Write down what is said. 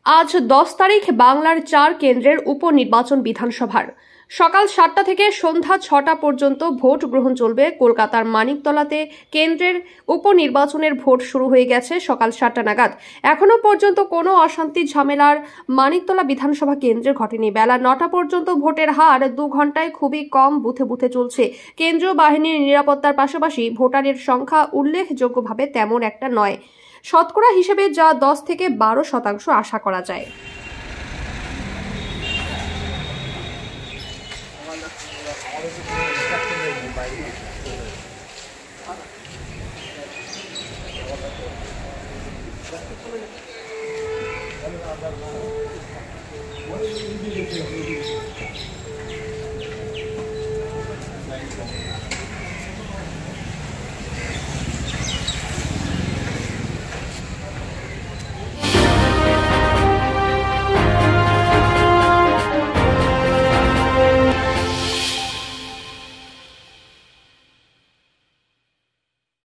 আজ 10 তারিখ বাংলার 4 কেন্দ্রের উপনির্বাচন বিধানসভার সকাল 7টা থেকে সন্ধ্যা 6টা পর্যন্ত ভোট গ্রহণ চলবে। কলকাতার মানিকতলাতে কেন্দ্রের উপনির্বাচনের ভোট শুরু হয়ে গেছে সকাল 7টা নাগাদ। এখনো পর্যন্ত কোনো অশান্তি ঝামেলার মানিকতলা বিধানসভা কেন্দ্রে ঘটেনি। বেলা 9টা পর্যন্ত ভোটের হার 2 ঘন্টায় খুবই কম বুথে বুথে চলছে। কেন্দ্রীয় বাহিনীর নিরাপত্তার পাশাপাশি ভোটারের সংখ্যা উল্লেখযোগ্যভাবে তেমন একটা নয়। শতকরা হিসেবে যা 10 থেকে 12% আশা করা যায়।